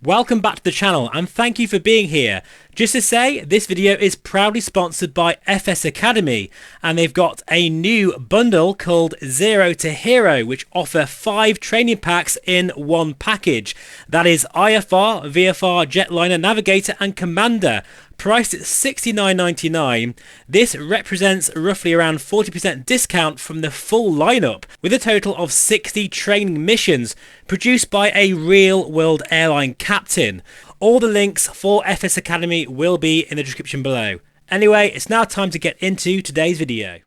Welcome back to the channel and thank you for being here. Just to say, this video is proudly sponsored by FS Academy and they've got a new bundle called Zero to Hero which offer 5 training packs in one package. That is IFR, VFR, Jetliner, Navigator and Commander. Priced at $69.99, this represents roughly around 40% discount from the full lineup, with a total of 60 training missions produced by a real-world airline captain. All the links for FS Academy will be in the description below. Anyway, it's now time to get into today's video.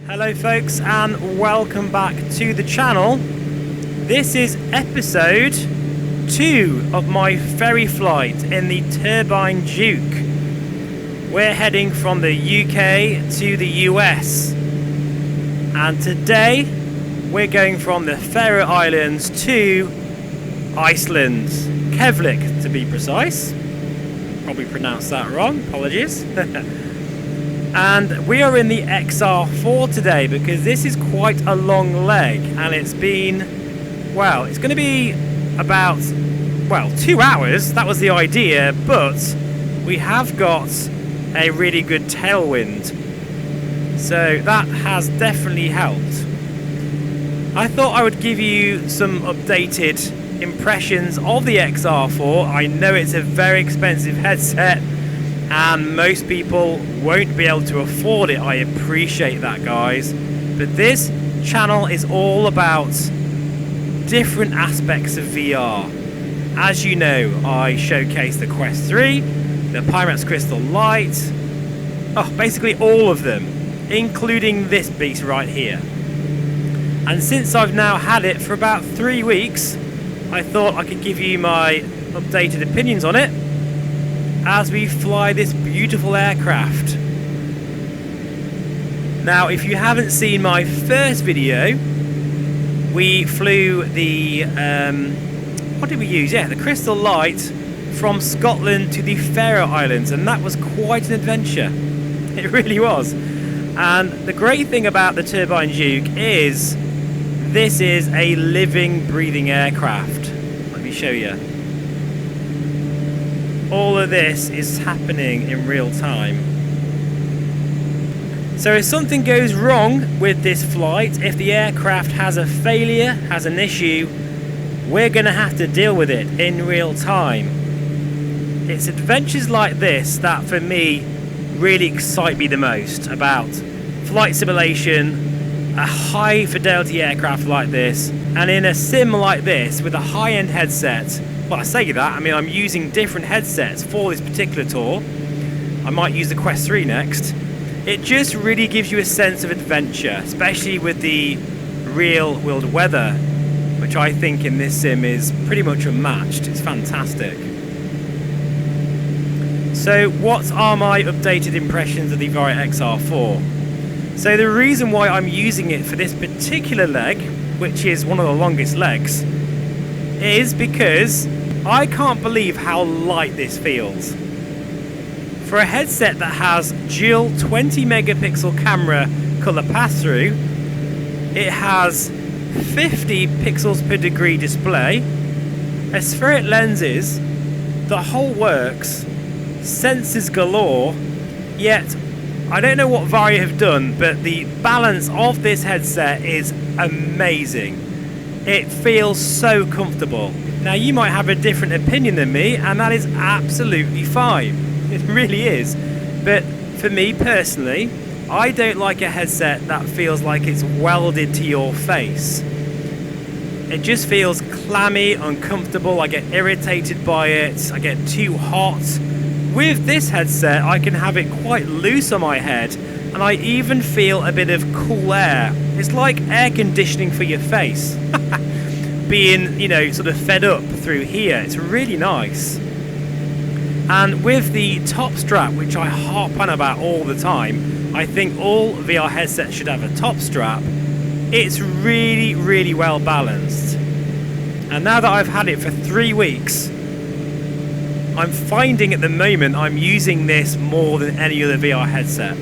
Hello folks and welcome back to the channel. This is episode 2 of my ferry flight in the Turbine Duke. We're heading from the UK to the US, and today we're going from the Ferry Islands to Iceland, Keflavik to be precise. Probably pronounced that wrong, apologies. And we are in the XR-4 today because this is quite a long leg, and it's been, well, it's going to be about, well, 2 hours. That was the idea, but we have got a really good tailwind, so that has definitely helped. I thought I would give you some updated impressions of the XR-4. I know it's a very expensive headset and most people won't be able to afford it. I appreciate that, guys, but this channel is all about different aspects of VR. As you know, I showcase the Quest 3, the Pymax Crystal Light, basically all of them, including this beast right here. And since I've now had it for about 3 weeks, I thought I could give you my updated opinions on it as we fly this beautiful aircraft. Now, if you haven't seen my first video, we flew the, what did we use? Yeah, the Crystal Light from Scotland to the Faroe Islands, and that was quite an adventure. It really was. And the great thing about the Turbine Duke is this is a living, breathing aircraft. Let me show you. All of this is happening in real time. So if something goes wrong with this flight, if the aircraft has a failure, has an issue, we're going to have to deal with it in real time. It's adventures like this that, for me, really excite me the most about flight simulation, a high fidelity aircraft like this, and in a sim like this with a high-end headset. Well, I say that, I mean, I'm using different headsets for this particular tour. I might use the Quest 3 next. It just really gives you a sense of adventure, especially with the real-world weather, which I think in this sim is pretty much unmatched. It's fantastic. So what are my updated impressions of the Varjo XR-4? So the reason why I'm using it for this particular leg, which is one of the longest legs, is because I can't believe how light this feels. For a headset that has dual 20 megapixel camera color pass-through, it has 50 pixels per degree display, aspheric lenses, the whole works, sensors galore, yet I don't know what Varjo have done, but the balance of this headset is amazing. It feels so comfortable. Now, you might have a different opinion than me, and that is absolutely fine. It really is. But for me personally, I don't like a headset that feels like it's welded to your face. It just feels clammy, uncomfortable. I get irritated by it. I get too hot. With this headset, I can have it quite loose on my head, and I even feel a bit of cool air. It's like air conditioning for your face. Being, you know, sort of fed up through here. It's really nice. And with the top strap, which I harp on about all the time, I think all VR headsets should have a top strap. It's really, really well balanced. And now that I've had it for 3 weeks, I'm finding at the moment I'm using this more than any other VR headset.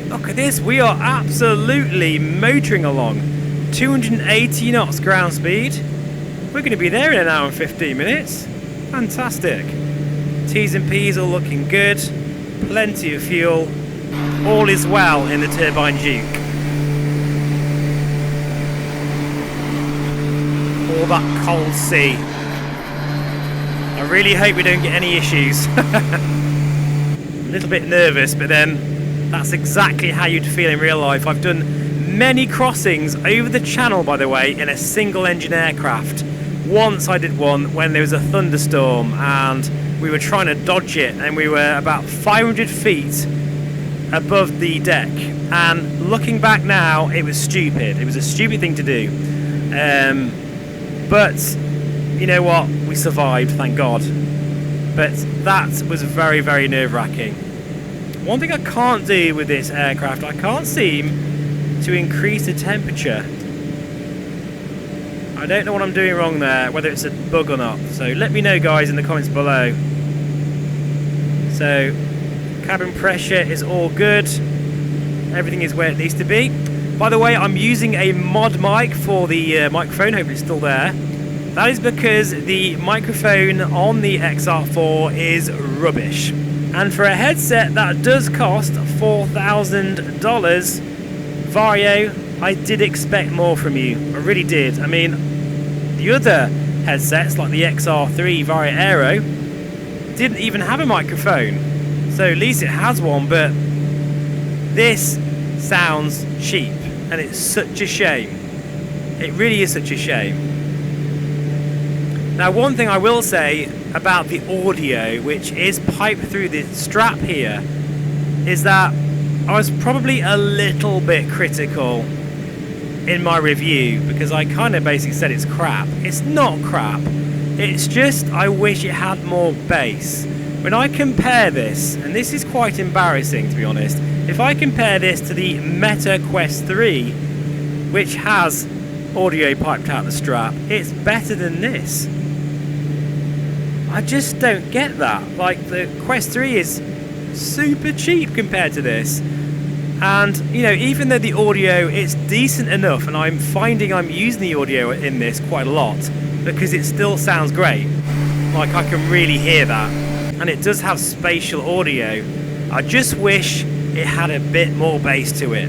Look at this, we are absolutely motoring along. 280 knots ground speed. We're going to be there in an hour and 15 minutes. Fantastic. T's and P's all looking good. Plenty of fuel. All is well in the Turbine Duke. All that cold sea. I really hope we don't get any issues. A little bit nervous, but then that's exactly how you'd feel in real life. I've done many crossings over the channel, by the way, in a single engine aircraft. Once I did one when there was a thunderstorm and we were trying to dodge it, and we were about 500 feet above the deck. And looking back now, it was stupid. It was a stupid thing to do. But you know what? We survived, thank God. But that was very, very nerve-wracking. One thing I can't do with this aircraft, I can't seem to increase the temperature. I don't know what I'm doing wrong there, whether it's a bug or not. So let me know, guys, in the comments below. So cabin pressure is all good. Everything is where it needs to be. By the way, I'm using a mod mic for the microphone. Hopefully it's still there. That is because the microphone on the XR4 is rubbish. And for a headset that does cost $4,000, Varjo, I did expect more from you. I really did. I mean, the other headsets, like the XR3 Varjo Aero, didn't even have a microphone. So at least it has one, but this sounds cheap. And it's such a shame. It really is such a shame. Now, one thing I will say about the audio, which is piped through the strap here, is that I was probably a little bit critical in my review, because I kind of basically said it's crap. It's not crap. It's just I wish it had more bass. When I compare this, and this is quite embarrassing to be honest, if I compare this to the Meta Quest 3, which has audio piped out the strap, it's better than this. I just don't get that. Like, the Quest 3 is super cheap compared to this. And, you know, even though the audio is decent enough, and I'm finding I'm using the audio in this quite a lot, because it still sounds great. Like, I can really hear that. And it does have spatial audio. I just wish it had a bit more bass to it.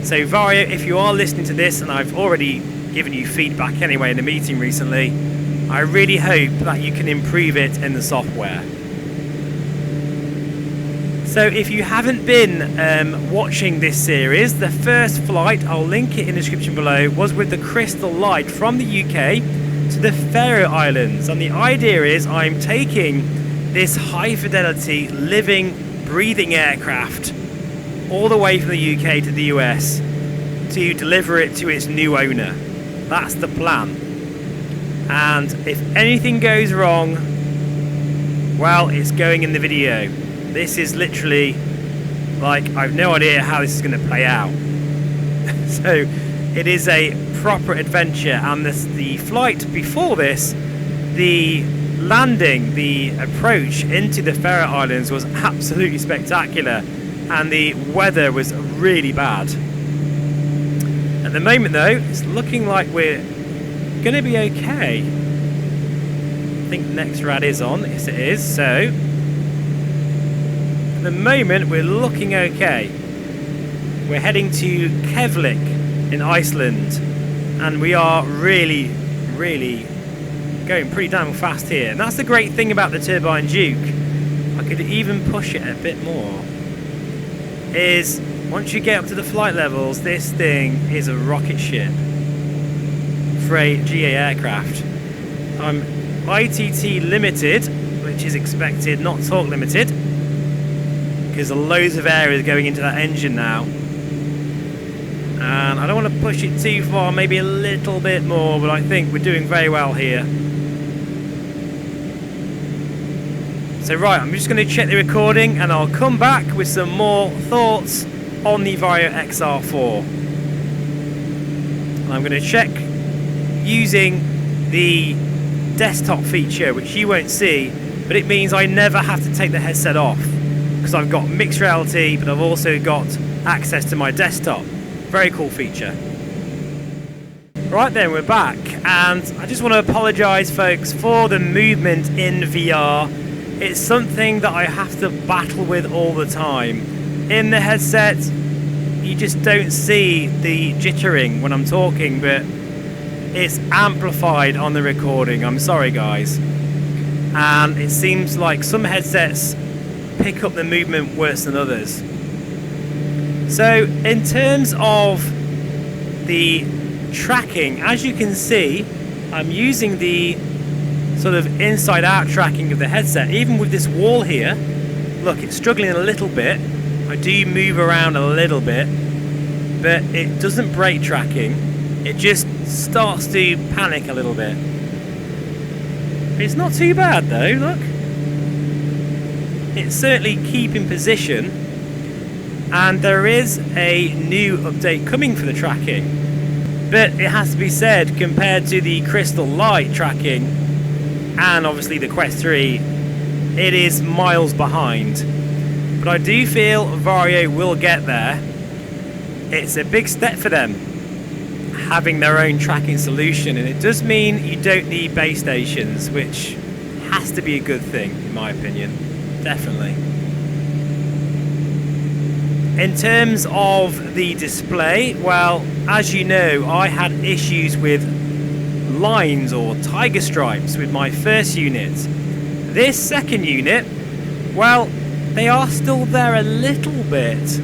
So Varjo, if you are listening to this, and I've already given you feedback anyway in a meeting recently, I really hope that you can improve it in the software. So if you haven't been watching this series, the first flight, I'll link it in the description below, was with the Crystal Light from the UK to the Ferry Islands. And the idea is I'm taking this high fidelity, living, breathing aircraft all the way from the UK to the US to deliver it to its new owner. That's the plan. And if anything goes wrong, well, it's going in the video. This is literally, like, I've no idea how this is going to play out. So it is a proper adventure. And the flight before this, the landing, the approach into the Ferry Islands was absolutely spectacular, and the weather was really bad. At the moment though, it's looking like we're going to be okay. I think the next rad is on. Yes, it is. So at the moment we're looking okay. We're heading to Keflavik in Iceland, and we are really going pretty damn fast here. And that's the great thing about the Turbine Duke. I could even push it a bit more. Is once you get up to the flight levels, this thing is a rocket ship for a GA aircraft. I'm ITT limited, which is expected, not torque limited, because loads of air is going into that engine now. And I don't want to push it too far, maybe a little bit more, but I think we're doing very well here. So right, I'm just going to check the recording and I'll come back with some more thoughts on the Varjo XR-4. And I'm going to check using the desktop feature, which you won't see, but it means I never have to take the headset off, because I've got mixed reality, but I've also got access to my desktop. Very cool feature. Right then, we're back, and I just want to apologise, folks, for the movement in VR. It's something that I have to battle with all the time. In the headset, you just don't see the jittering when I'm talking, but it's amplified on the recording. I'm sorry, guys. And it seems like some headsets pick up the movement worse than others. So, in terms of the tracking, as you can see, I'm using the sort of inside out tracking of the headset. Even with this wall here, look, it's struggling a little bit. I do move around a little bit, but it doesn't break tracking. It just starts to panic a little bit. It's not too bad though, look. It's certainly keeping position, and there is a new update coming for the tracking. But it has to be said, compared to the Crystal Light tracking and obviously the Quest 3, it is miles behind. But I do feel Varjo will get there. It's a big step for them, having their own tracking solution, and it does mean you don't need base stations, which has to be a good thing in my opinion, definitely. In terms of the display, well, as you know, I had issues with lines or tiger stripes with my first unit. This second unit, well, they are still there a little bit,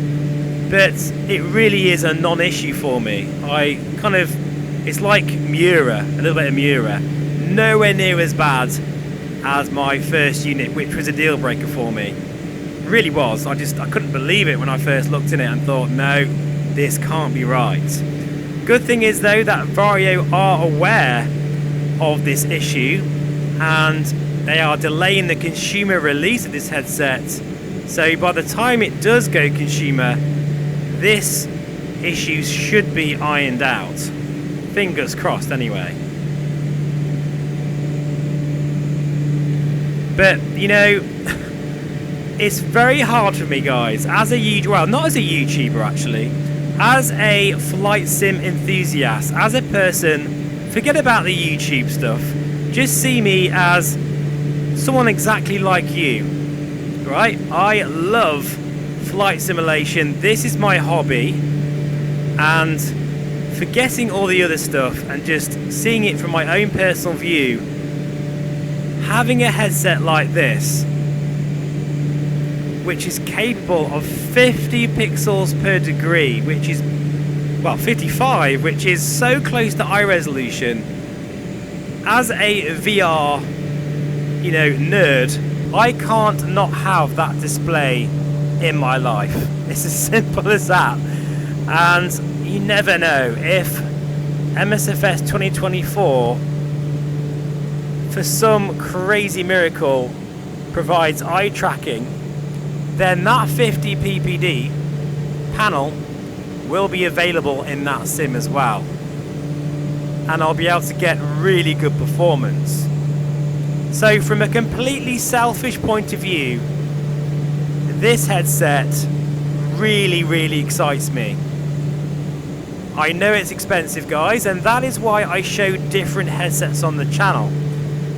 but it really is a non-issue for me. It's like Mura, a little bit of Mura. Nowhere near as bad as my first unit, which was a deal breaker for me. Really was. I couldn't believe it when I first looked in it and thought, no, this can't be right. Good thing is though that Varjo are aware of this issue, and they are delaying the consumer release of this headset, so by the time it does go consumer, this issue should be ironed out. Fingers crossed anyway. But you know, it's very hard for me, guys, as a not as a YouTuber actually, as a flight sim enthusiast, as a person, forget about the YouTube stuff, just see me as someone exactly like you, right? I love flight simulation, this is my hobby, and forgetting all the other stuff and just seeing it from my own personal view, having a headset like this, which is capable of 50 pixels per degree, which is, well, 55, which is so close to eye resolution. As a VR, you know, nerd, I can't not have that display in my life. It's as simple as that. And you never know, if MSFS 2024, for some crazy miracle, provides eye tracking, then that 50 ppd panel will be available in that sim as well, and I'll be able to get really good performance. So from a completely selfish point of view, this headset really excites me. I know it's expensive, guys, and that is why I show different headsets on the channel.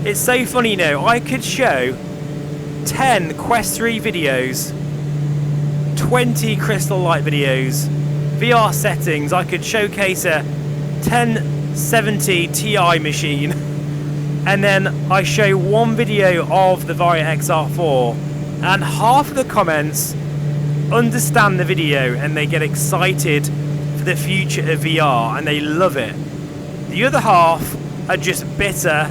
It's so funny, you know, I could show 10 Quest 3 videos, 20 Crystal Light videos, VR settings. I could showcase a 1070 Ti machine, and then I show one video of the Varjo XR-4, and half of the comments understand the video and they get excited for the future of VR and they love it. The other half are just bitter,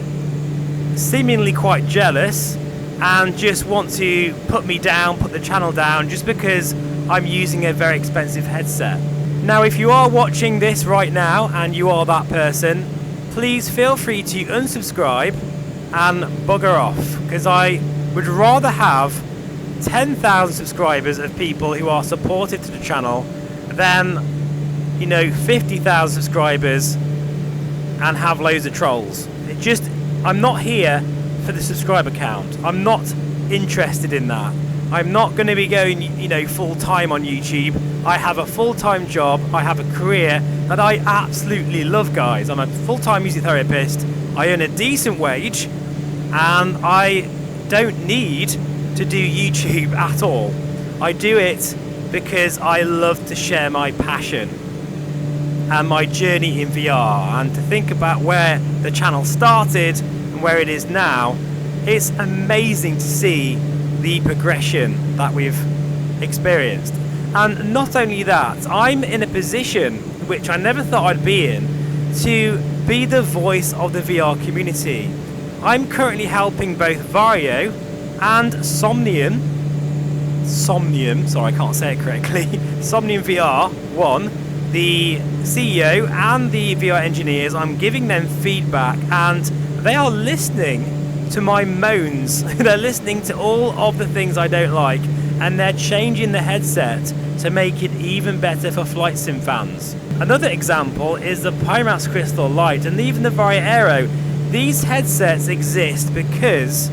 seemingly quite jealous, and just want to put me down, put the channel down, just because I'm using a very expensive headset. Now, if you are watching this right now and you are that person, please feel free to unsubscribe and bugger off, because I would rather have 10,000 subscribers of people who are supportive to the channel than, you know, 50,000 subscribers and have loads of trolls. I'm not here for the subscriber count. I'm not interested in that. I'm not going to be going, you know, full-time on YouTube. I have a full-time job, I have a career that I absolutely love, guys. I'm a full-time music therapist, I earn a decent wage, and I don't need to do YouTube at all. I do it because I love to share my passion and my journey in VR, and to think about where the channel started and where it is now, it's amazing to see the progression that we've experienced. And not only that, I'm in a position which I never thought I'd be in, to be the voice of the VR community. I'm currently helping both Varjo and Somnium, sorry I can't say it correctly, Somnium VR1, the CEO and the VR engineers. I'm giving them feedback, and they are listening to my moans. They're listening to all of the things I don't like, and they're changing the headset to make it even better for flight sim fans. Another example is the Pimax Crystal Light and even the Varjo Aero. These headsets exist because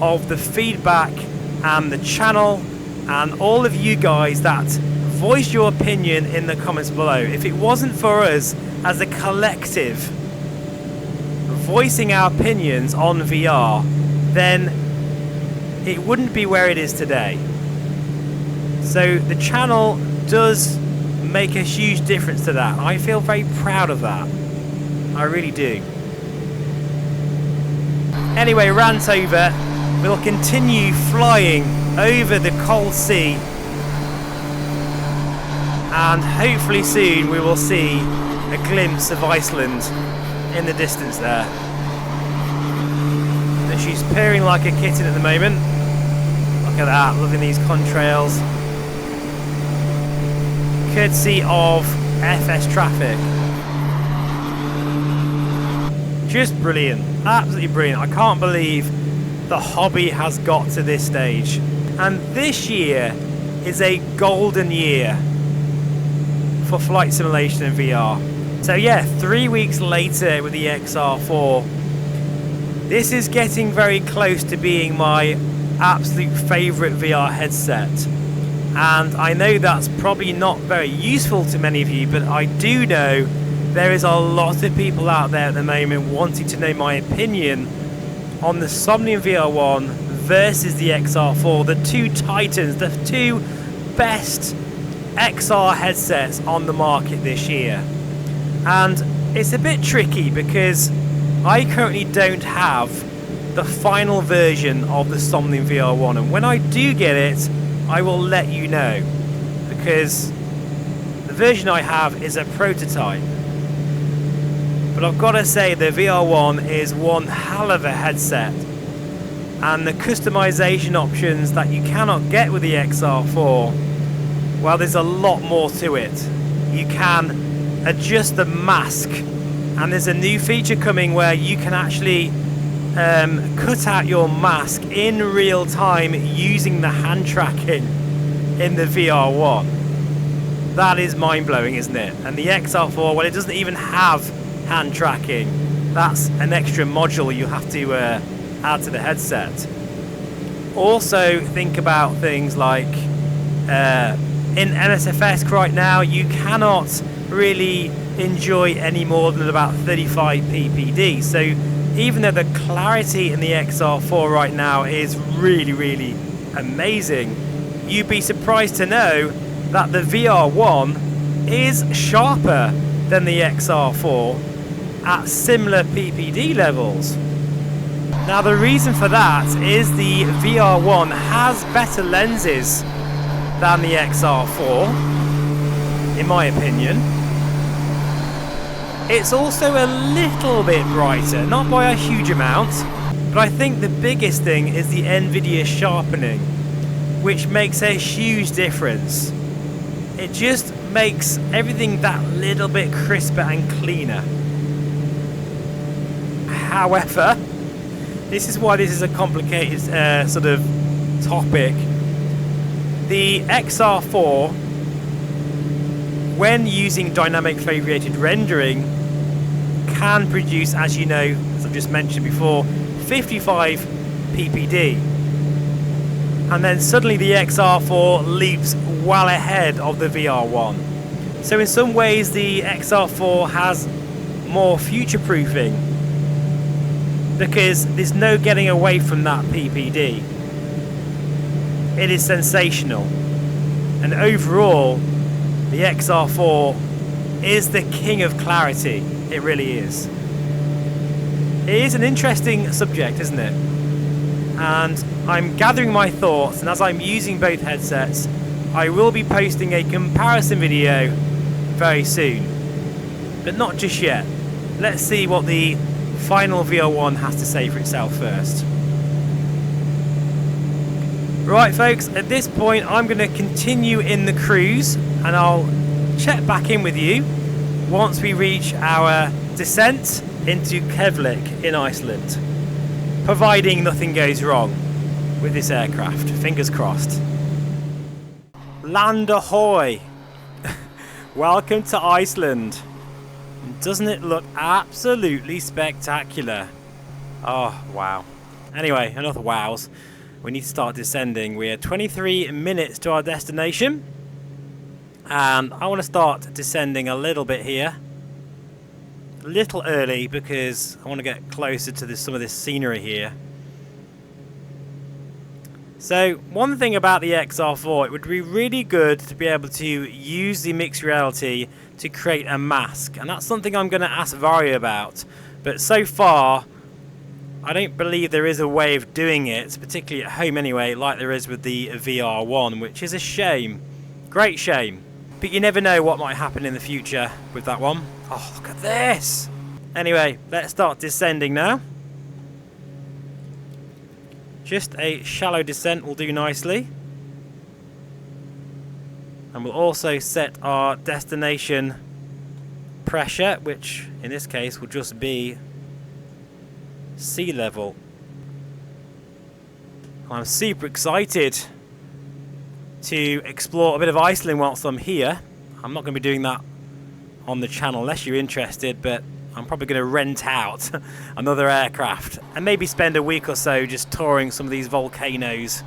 of the feedback and the channel and all of you guys that voice your opinion in the comments below. If it wasn't for us as a collective voicing our opinions on VR, then it wouldn't be where it is today. So the channel does make a huge difference to that. I feel very proud of that. I really do. Anyway, rant over. We'll continue flying over the cold sea, and hopefully soon we will see a glimpse of Iceland in the distance there. And she's purring like a kitten at the moment. Look at that, loving these contrails. Courtesy of FS Traffic. Just brilliant, absolutely brilliant. I can't believe the hobby has got to this stage. And this year is a golden year for flight simulation and VR. So yeah, 3 weeks later with the XR4, this is getting very close to being my absolute favourite VR headset. And I know that's probably not very useful to many of you, but I do know there is a lot of people out there at the moment wanting to know my opinion on the Somnium VR1 versus the XR4, the two titans, the two best XR headsets on the market this year. And it's a bit tricky because I currently don't have the final version of the Somnium VR1, and when I do get it, I will let you know, because the version I have is a prototype. But I've got to say, the VR1 is one hell of a headset, and the customization options that you cannot get with the XR4, well, there's a lot more to it. You can adjust the mask, and there's a new feature coming where you can actually cut out your mask in real time using the hand tracking in the VR1. That is mind-blowing, isn't it? And the XR4, well, it doesn't even have hand tracking. That's an extra module you have to add to the headset. Also think about things like in MSFS right now you cannot really enjoy any more than about 35 ppd. So even though the clarity in the XR4 right now is really amazing, you'd be surprised to know that the VR1 is sharper than the XR4 at similar ppd levels. Now the reason for that is the VR1 has better lenses than the XR4, in my opinion. It's also a little bit brighter, not by a huge amount, but I think the biggest thing is the NVIDIA sharpening, which makes a huge difference. It just makes everything that little bit crisper and cleaner. However, this is why this is a complicated sort of topic. The XR4, when using dynamic foveated rendering, can produce, as you know, as I've just mentioned before, 55 ppd. and then suddenly the XR4 leaps well ahead of the VR1. So in some ways the XR4 has more future-proofing, because there's no getting away from that PPD. It is sensational, and overall the XR4 is the king of clarity. It really is. It is an interesting subject, isn't it? And I'm gathering my thoughts, and as I'm using both headsets, I will be posting a comparison video very soon, but not just yet. Let's see what the final VR1 has to say for itself first. Right folks, at this point I'm going to continue in the cruise, and I'll check back in with you once we reach our descent into Keflavik in Iceland, providing nothing goes wrong with this aircraft. Fingers crossed. Land ahoy! Welcome to Iceland. Doesn't it look absolutely spectacular? Oh wow. Anyway, enough wows. We need to start descending. We are 23 minutes to our destination, and I want to start descending a little bit here, a little early, because I want to get closer to some of this scenery here. So one thing about the XR4, it would be really good to be able to use the mixed reality to create a mask, and that's something I'm going to ask Varjo about, but so far I don't believe there is a way of doing it, particularly at home anyway, like there is with the VR1, which is a shame. Great shame. But you never know what might happen in the future with that one. Oh, look at this! Anyway, let's start descending now. Just a shallow descent will do nicely. And we'll also set our destination pressure, which in this case will just be sea level. I'm super excited to explore a bit of Iceland whilst I'm here. I'm not going to be doing that on the channel unless you're interested, but I'm probably going to rent out another aircraft and maybe spend a week or so just touring some of these volcanoes.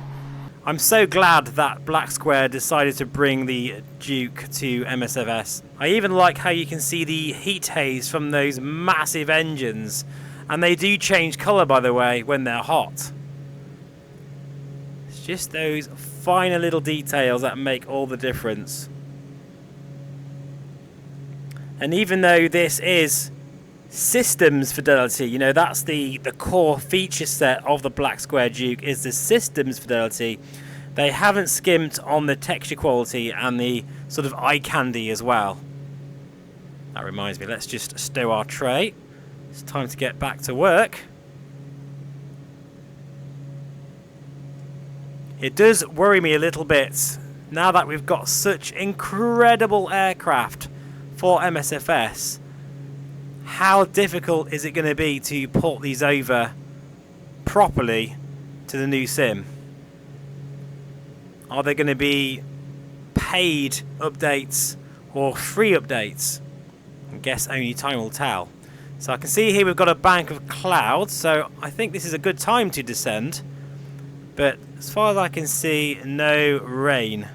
I'm so glad that Black Square decided to bring the Duke to MSFS. I even like how you can see the heat haze from those massive engines. And they do change colour, by the way, when they're hot. It's just those finer little details that make all the difference. And even though this is systems fidelity, you know, that's the core feature set of the Black Square Duke, is the systems fidelity. They haven't skimped on the texture quality and the sort of eye candy as well. That reminds me, let's just stow our tray. It's time to get back to work. It does worry me a little bit now that we've got such incredible aircraft for MSFS. How difficult is it going to be to port these over properly to the new sim? Are there going to be paid updates or free updates? I guess only time will tell. So I can see here we've got a bank of clouds, so I think this is a good time to descend. But as far as I can see, no rain.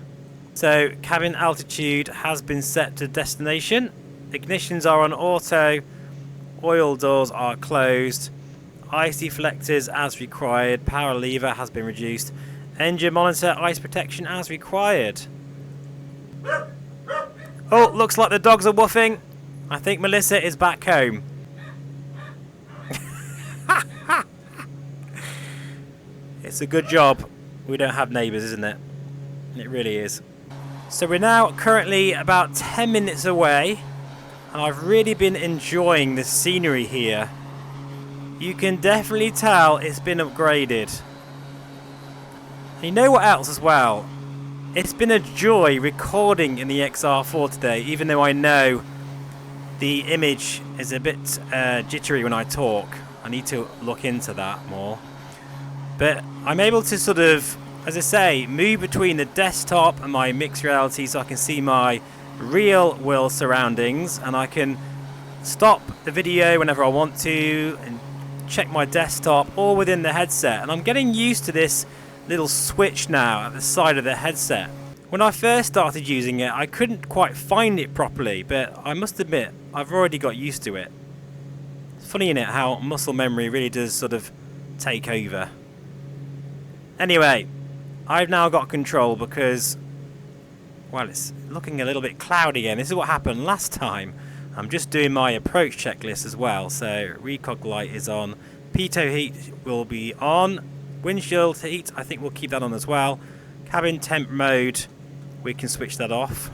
So cabin altitude has been set to destination. Ignitions are on auto. Oil doors are closed. Ice deflectors as required. Power lever has been reduced. Engine monitor, ice protection as required. Oh, looks like the dogs are woofing. I think Melissa is back home. It's a good job we don't have neighbours, isn't it? It really is. So we're now currently about 10 minutes away, and I've really been enjoying the scenery here. You can definitely tell it's been upgraded. And you know what else as well? It's been a joy recording in the XR4 today, even though I know the image is a bit jittery when I talk. I need to look into that more. But I'm able to sort of, as I say, move between the desktop and my mixed reality so I can see my real world surroundings, and I can stop the video whenever I want to and check my desktop all within the headset. And I'm getting used to this little switch now at the side of the headset. When I first started using it, I couldn't quite find it properly, but I must admit, I've already got used to it. It's funny, isn't it, how muscle memory really does sort of take over. Anyway, I've now got control because, well, it's looking a little bit cloudy again. This is what happened last time. I'm just doing my approach checklist as well. So recog light is on, pitot heat will be on, windshield heat I think we'll keep that on as well. Cabin temp mode, we can switch that off.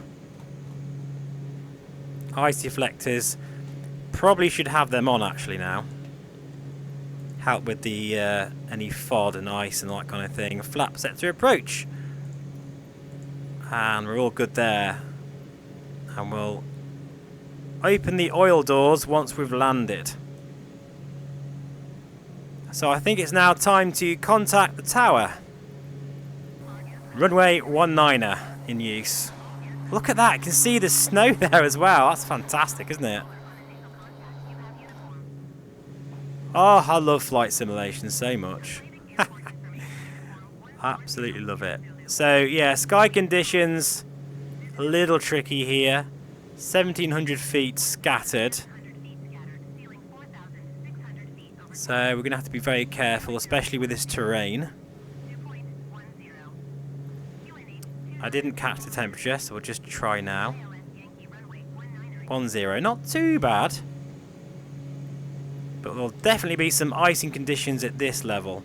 Ice deflectors, probably should have them on actually now. Help with the any FOD and ice and that kind of thing. Flap set to approach. And we're all good there. And we'll open the oil doors once we've landed. So I think it's now time to contact the tower. Runway 19er in use. Look at that, you can see the snow there as well. That's fantastic, isn't it? Oh, I love flight simulation so much. Absolutely love it. So yeah, sky conditions, a little tricky here. 1700 feet scattered. So we're going to have to be very careful, especially with this terrain. I didn't catch the temperature, so we'll just try now. 10, not too bad. But there'll definitely be some icing conditions at this level.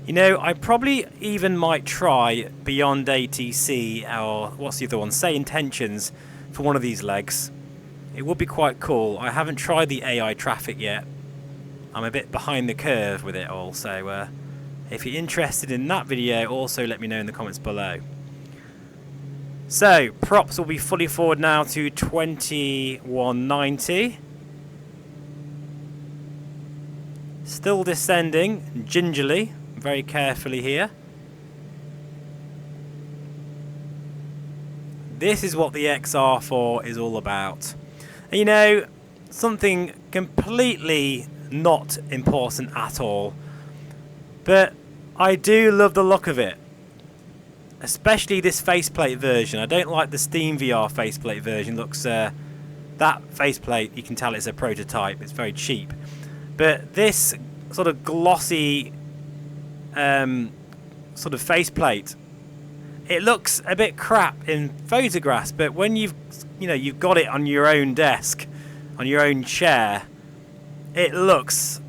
You know, I probably even might try Beyond ATC, or what's the other one, Say Intentions, for one of these legs. It would be quite cool. I haven't tried the AI traffic yet. I'm a bit behind the curve with it all, so if you're interested in that video, also let me know in the comments below. So, props will be fully forward now to 2190. Still descending gingerly, very carefully here. This is what the XR4 is all about. And you know, something completely not important at all, but I do love the look of it. Especially this faceplate version. I don't like the Steam VR faceplate version. Looks that faceplate, you can tell it's a prototype. It's very cheap. But this sort of glossy sort of faceplate, it looks a bit crap in photographs, but when you've got it on your own desk, on your own chair, it looks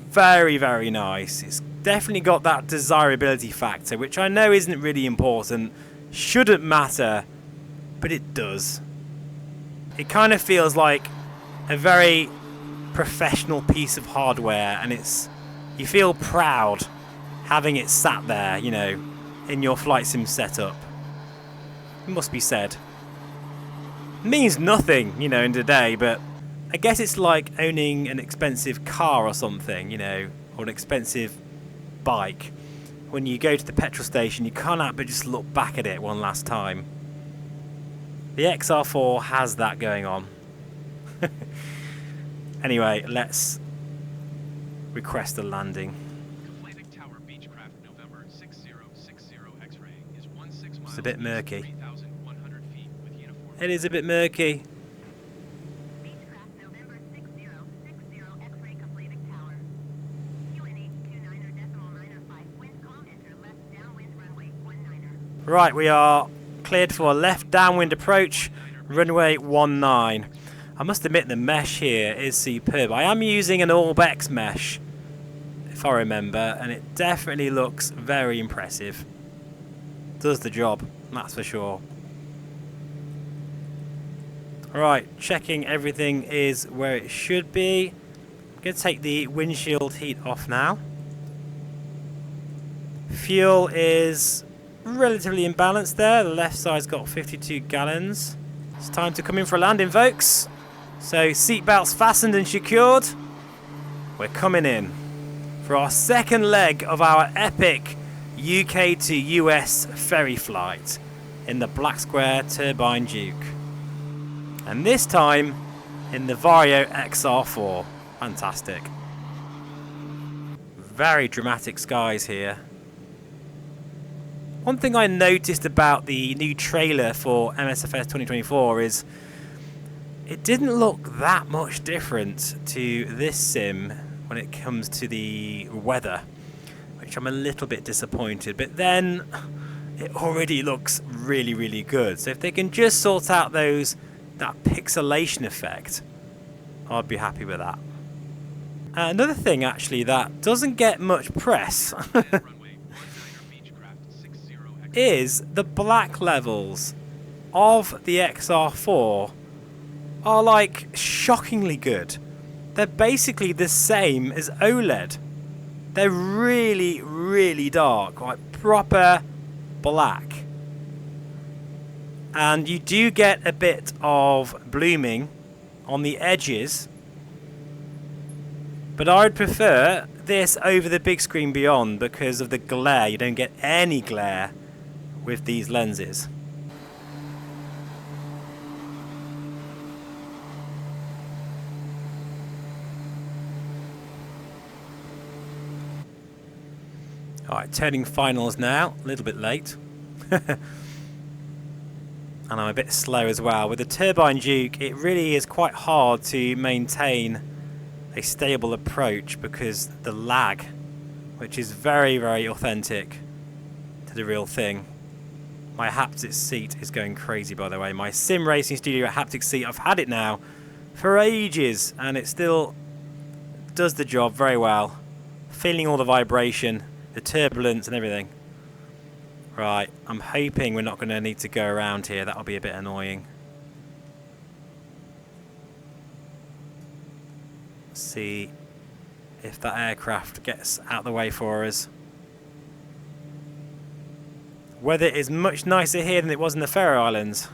very, very nice. It's definitely got that desirability factor, which I know isn't really important, shouldn't matter, but it does. It kind of feels like a very professional piece of hardware, and you feel proud having it sat there, you know, in your flight sim setup. It must be said. It means nothing, you know, in today, but I guess it's like owning an expensive car or something, you know, or an expensive bike. When you go to the petrol station, you can't help but just look back at it one last time. The XR4 has that going on. Anyway, let's request a landing. It's a bit murky. It is a bit murky. Right, we are cleared for a left downwind approach, runway 19. I must admit the mesh here is superb. I am using an Orbex mesh, if I remember, and it definitely looks very impressive. Does the job, that's for sure. Alright, checking everything is where it should be. I'm going to take the windshield heat off now. Fuel is relatively imbalanced there. The left side's got 52 gallons. It's time to come in for a landing, folks. So seatbelts fastened and secured. We're coming in for our second leg of our epic UK to US ferry flight in the Black Square Turbine Duke. And this time in the Varjo XR-4. Fantastic. Very dramatic skies here. One thing I noticed about the new trailer for MSFS 2024 is it didn't look that much different to this sim when it comes to the weather, which I'm a little bit disappointed. But then it already looks really, really good. So if they can just sort out that pixelation effect, I'd be happy with that. Another thing actually that doesn't get much press is the black levels of the XR4 are like shockingly good. They're basically the same as OLED. They're really, really dark, like proper black. And you do get a bit of blooming on the edges, but I would prefer this over the big screen beyond because of the glare. You don't get any glare with these lenses. Alright, turning finals now, a little bit late. And I'm a bit slow as well. With the Turbine Duke, it really is quite hard to maintain a stable approach because the lag, which is very, very authentic to the real thing. My haptic seat is going crazy, by the way. My Sim Racing Studio haptic seat, I've had it now for ages, and it still does the job very well. Feeling all the vibration, the turbulence and everything. Right, I'm hoping we're not going to need to go around here. That'll be a bit annoying. Let's see if that aircraft gets out of the way for us. Weather is much nicer here than it was in the Ferry Islands.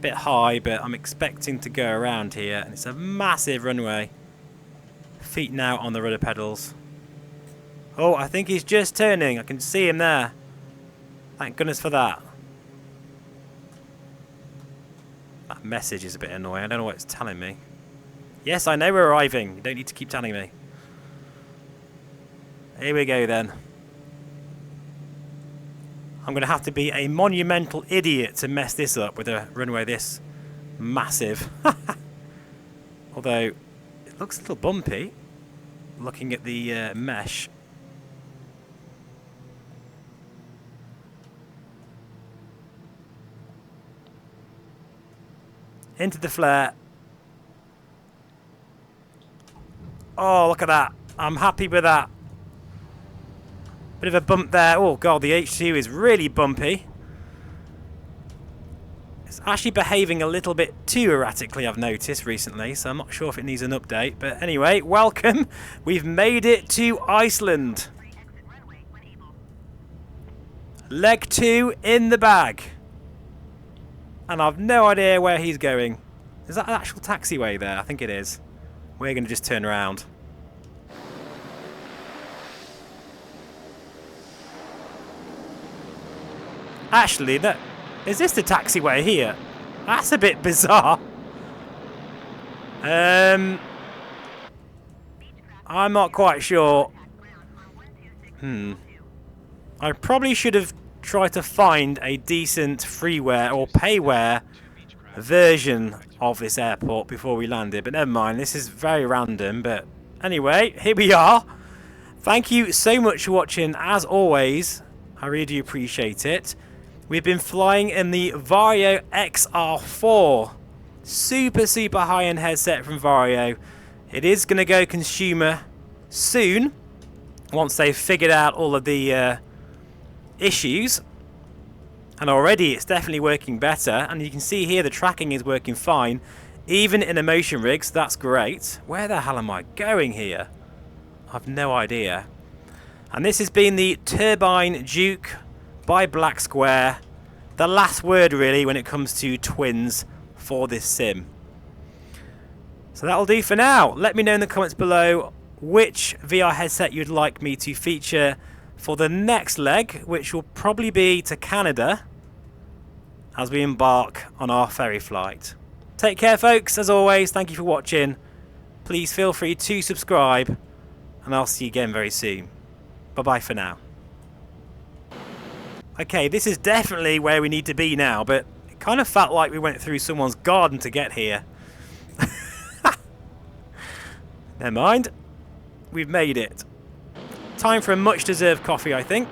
Bit high, but I'm expecting to go around here, and it's a massive runway. Feet now on the rudder pedals. Oh, I think he's just turning. I can see him there. Thank goodness for that. That message is a bit annoying. I don't know what it's telling me. Yes, I know we're arriving. You don't need to keep telling me. Here we go then. I'm going to have to be a monumental idiot to mess this up with a runway this massive. Although it looks a little bumpy looking at the mesh. Into the flare. Oh, look at that. I'm happy with that. Bit of a bump there. Oh god, the H2 is really bumpy. It's actually behaving a little bit too erratically, I've noticed recently, so I'm not sure if it needs an update. But anyway, welcome. We've made it to Iceland. Leg 2 in the bag. And I've no idea where he's going. Is that an actual taxiway there? I think it is. We're going to just turn around. Actually, is this the taxiway here? That's a bit bizarre. I'm not quite sure. I probably should have tried to find a decent freeware or payware version of this airport before we landed, but never mind. This is very random, but anyway, here we are. Thank you so much for watching. As always, I really do appreciate it. We've been flying in the Varjo XR-4. Super high-end headset from Varjo. It is going to go consumer soon, once they've figured out all of the issues. And already it's definitely working better. And you can see here the tracking is working fine, even in a motion rig, so that's great. Where the hell am I going here? I've no idea. And this has been the Turbine Duke by Black Square. The last word really when it comes to twins for this sim. So that'll do for now. Let me know in the comments below which VR headset you'd like me to feature for the next leg, which will probably be to Canada as we embark on our ferry flight. Take care folks, as always, thank you for watching. Please feel free to subscribe, and I'll see you again very soon. Bye-bye for now. Okay, this is definitely where we need to be now, but it kind of felt like we went through someone's garden to get here. Never mind. We've made it. Time for a much-deserved coffee, I think.